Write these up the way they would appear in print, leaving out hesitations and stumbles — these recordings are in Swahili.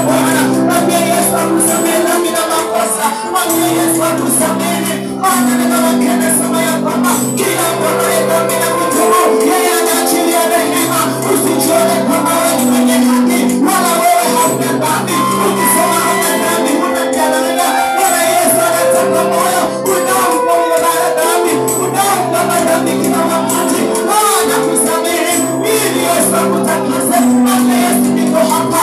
Bwana. Mwambie Yesu akusamehe dhambi na makosa. Mwambie Yesu akusamehe. Maana neno lake linasema ya kwamba kila mwenye dhambi na kutubu yeye anaachilia rehema. Usijione kama wewe ni mwenye haki wala wewe hauna dhambi. Ukisema hauna dhambi unajiangalia. Bwana Yesu anataka moyo unaompa dhambi, unaompa dhambi kila wakati. Bwana kusamehe ili Yesu akutakase. Mwambie Yesu niko hapa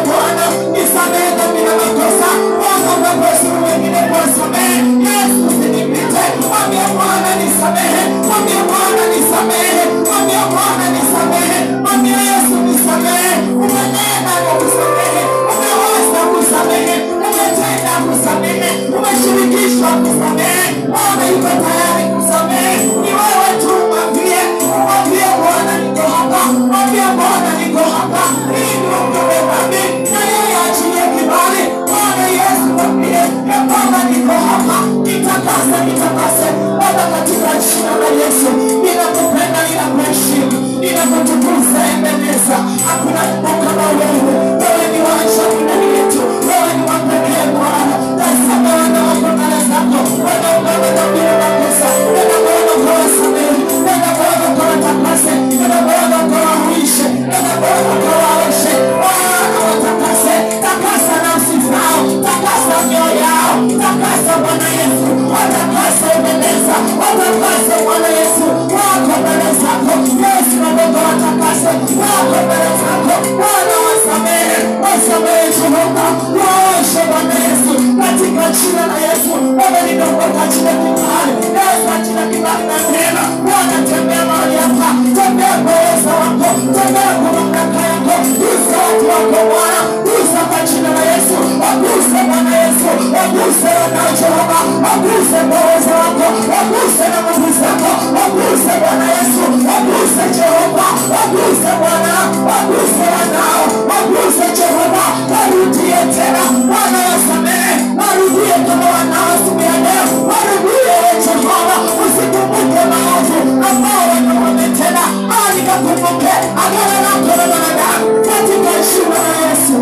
Bwana. Nisamehe dhambi na makosa. Bwana unaposi wengine kuwasamehe. Yesu usinipite. Mwambie Bwana nisamehe. Mwambie Bwana nisamehe. Mwambie Bwana nisamehe. Mwambie Yesu nisamehe. Umenena na kusamehe. Umeweza kusamehe. Umetenda kusamehe. Umeshirikishwa kusamehe. Bwana yuko tayari kusamehe. Ni wewe tu mwambie. Mwambie Bwana niko hapa. Mwambie Bwana niko hapa. Ili uondoe dhambi na yeye achilie kibali. Bwana Yesu mwambie ya kwamba niko hapa. Nitakase Baba katika jina la Yesu. Ninakupenda, ninakuheshimu, ninakutukuza Ebeneza. Hakuna Mungu kama wewe. Wewe ni wa ajabu ndani yetu. Wewe ni wa pekee Bwana. Tazama wana wako mbele zako. Wanaungama dhambi na makosa. Wanaungama kwa wasamehe. Wanaungama kwa watakase. Wanaungama kwa wahuishe. Wanaungama kwa waoshe. Bwana watakase. Takasa nafsi zao. Takasa mioyo yao. Takasa Bwana Yesu. Watakasa Ebeneza. Watakasa Bwana Yesu. Wako mbele zako. Yesu na Mungu watakase. Wako mbele zako. Bwana wasamehe. Wasamehe Jehova. Waoshe Bwana Yesu. Katika jina la Yesu. Bwana ninaomba jina kibali. Yesu jina kibali na neema. Bwana tembea mahali hapa. Tembea kwa uwezo wako. Tembea kwa mamlaka yako. Gusa watu wako Bwana. Gusa kwa jina la Yesu. Waguse Bwana Yesu. Waguse wanao Jehova. Waguse kwa uwezo wako. Waguse na nguvu zako. Waguse Bwana Yesu. Waguse Jehova. Waguse Bwana. Waguse wanao. Waguse Jehova. Warudie tena. Bwana wasamehe. Warudie kama wanao siku ya leo. Warudie Jehova. Usikumbuke maovu ambao wametenda. Bali kakumbuke agano lako na wanadamu. Katika jina la Yesu.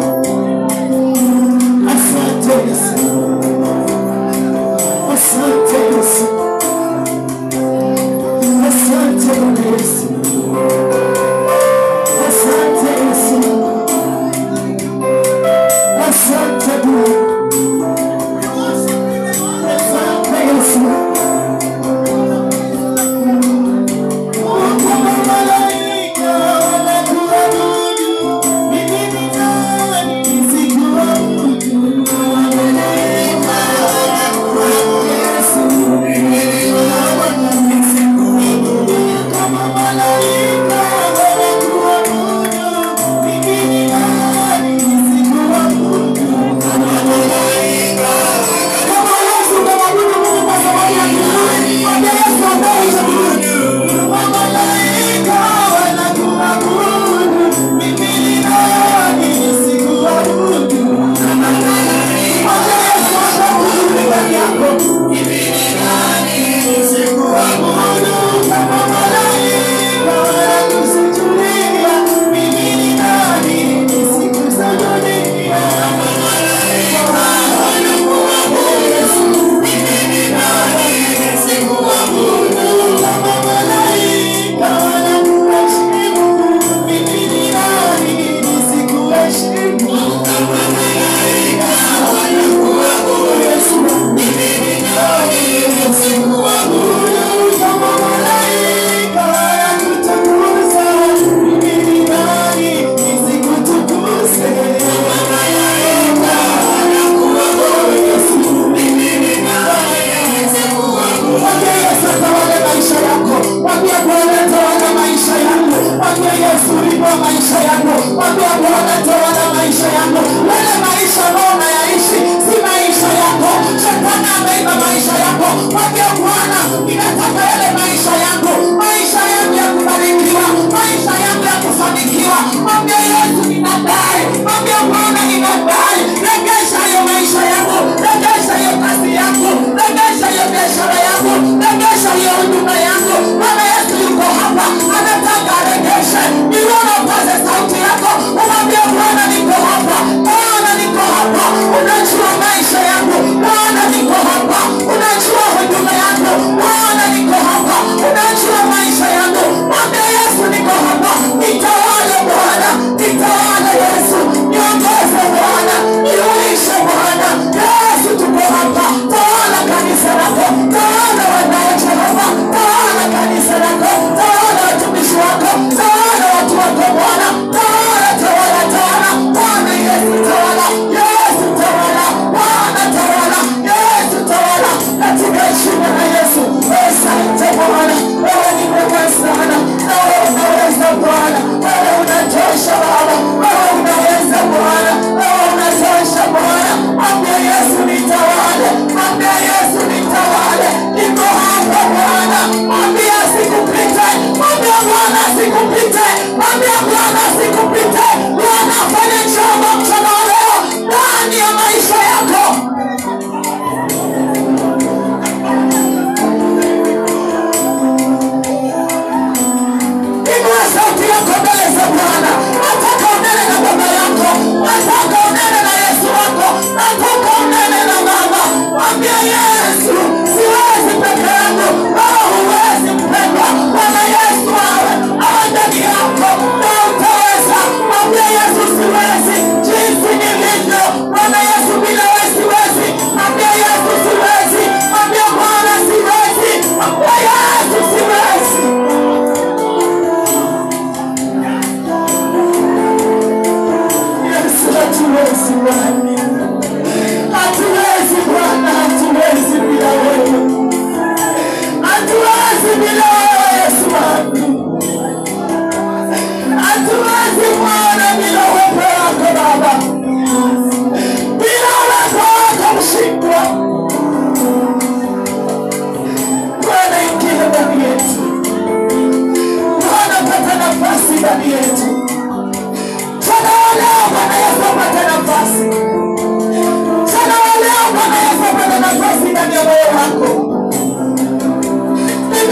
Asante Yesu. Asante Yesu. Asante Yesu. Asante Yesu. Asante Bwana. Asante Yesu. Malaika wanakuabudu. Mimi ni nani nisikuabudu? Malaika wanakuabudu. Yesu. Mimi ni nani nisikuabudu? Kama malaika wanakuabudu. Mimi ni nani nisikuabudu? Kama malaika. Kama Yesu unamwabudu Mungu kwa sababu ya kibali. Mwambie Yesu ambaye unamwabudu. Kama malaika wanakuabudu. Mimi ni nani nisikuabudu? Kama malaika. Mwambie Yesu amwabudu ndani yako. Mimi ni nani nisikuabudu? Kama malaika wanakusujudia. Mimi ni nani nisikusujudia? Kama malaika wanakuabudu. Yesu. Mimi ni nani nisikuabudu? Kama malaika wanakuheshimu. Mimi ni nani nisikuheshimu? Kama malaika wanakuabudu. Yesu. Mimi ni nani nisikuabudu? Kama malaika wanakutukuza. Mimi ni nani nisikutukuze? Kama malaika wanakuabudu. Yesu. Mimi ni nani nisikuabudu? Mwambie Yesu atawale maisha yako. Mwambie Bwana atawale maisha yako. Mwambie Yesu ulipo maisha yako. Mwambie Bwana atawale maisha yako. Wale maisha ambayo unayaishi si maisha yako. Shetani ameiba maisha yako. Mwambie Bwana ninataka yale maisha yako. Maisha yangu ya kubarikiwa. Maisha yangu ya kufanikiwa. Mwambie Yesu ninadai. Mwambie Bwana ninadai. Regesha hiyo maisha yako. Regesha hiyo kazi yako. Regesha hiyo biashara yako. Regesha hiyo huduma yako. Bwana Yesu yuko hapa. Anataka aregeshe. Niona upaze sauti yako. Mwambie Bwana niko hapa.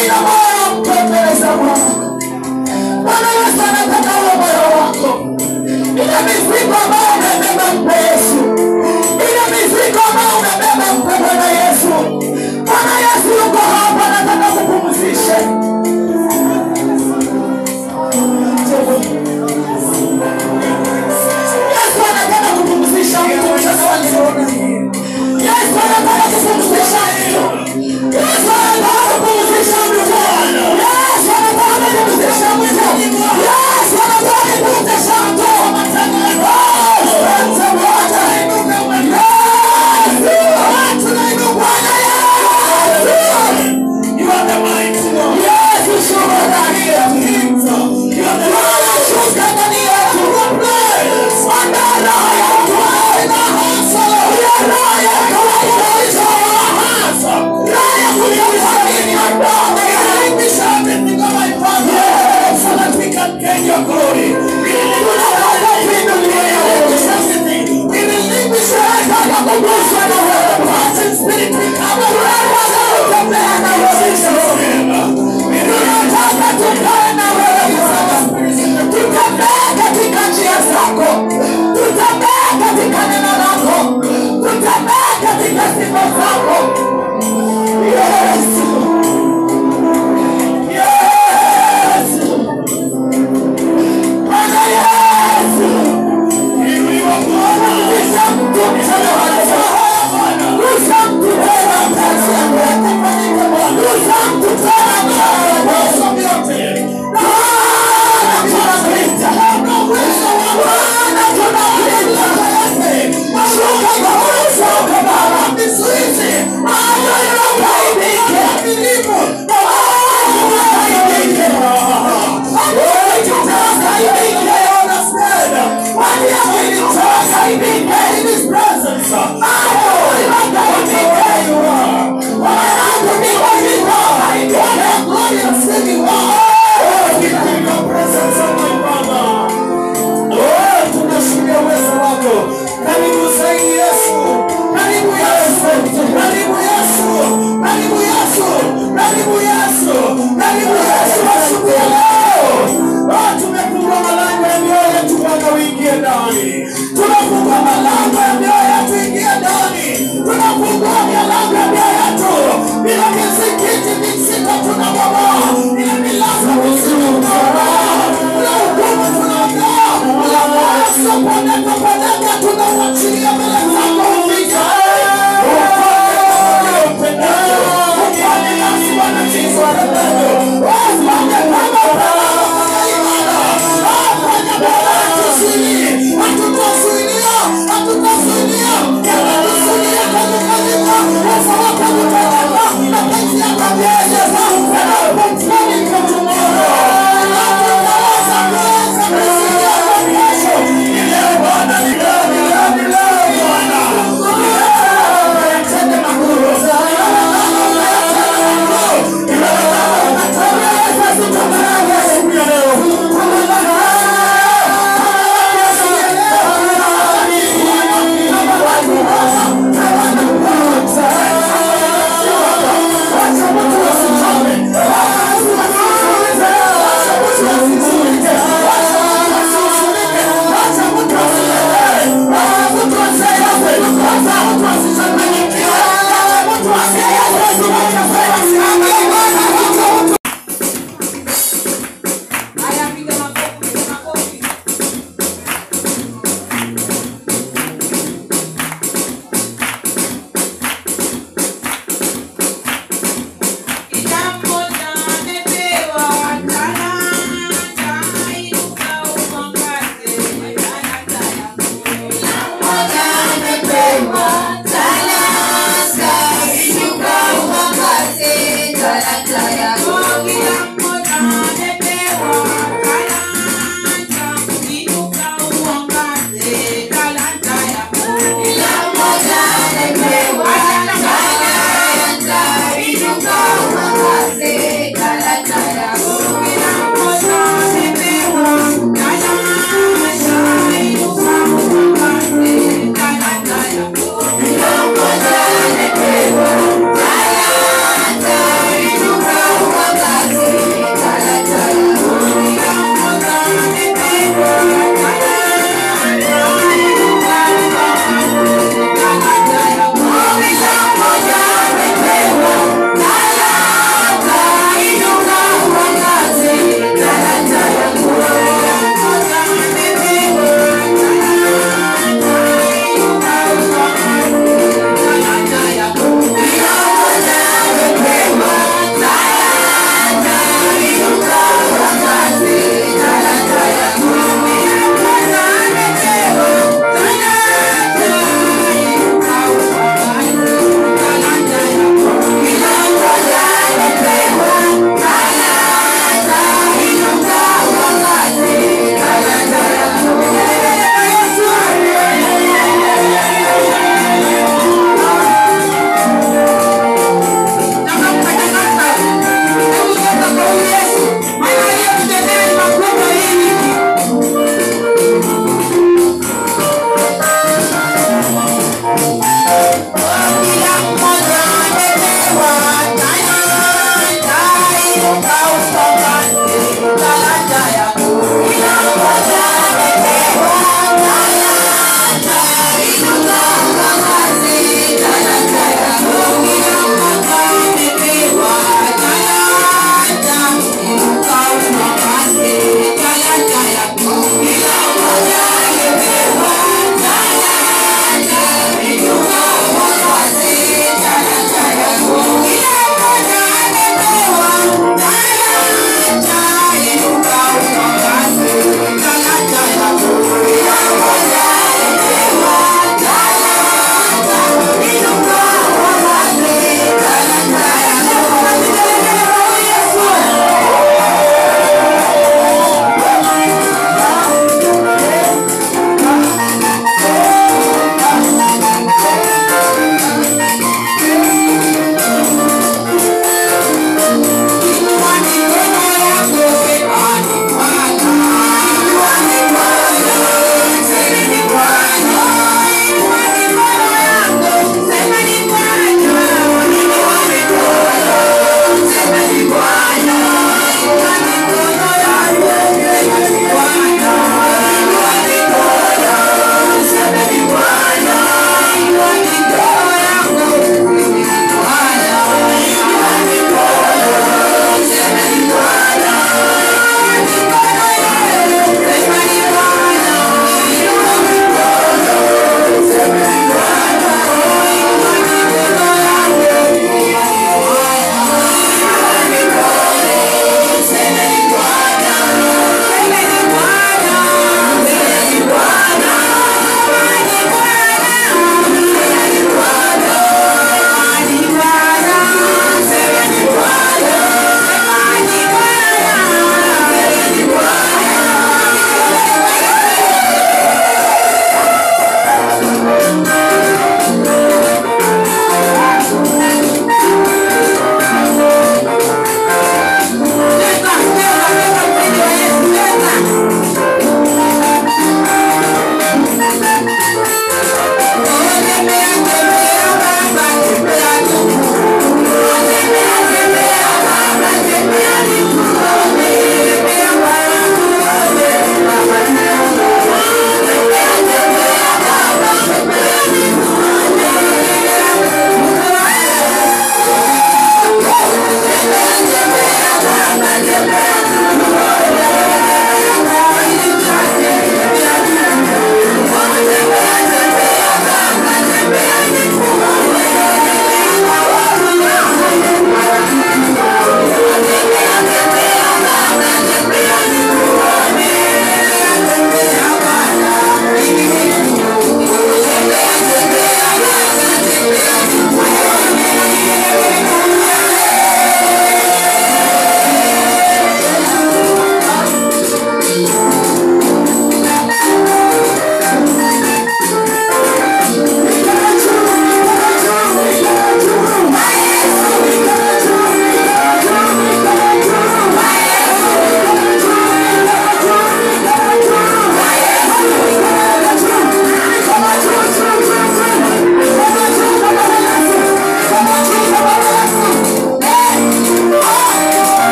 kila moyo mtembeleza Bwana. Bwana Yesu anataka uwe moyo wako. Ile mizigo ambayo umebeba mpe Yesu. Ile mizigo ambayo umebeba mpe Bwana Yesu. Bwana Yesu yuko hapa anataka kupumzisha. Yesu anataka kupumzisha mtu mchana wa leo. Yesu anataka kupumzisha mtu. Yesu anataka kupumzisha mtu. Yesu anataka kupumzisha mtu. Yesu anataka kupumzisha mtu. Your glory. Tumefungua malango ya mioyo yetu mpaka uingie ndani.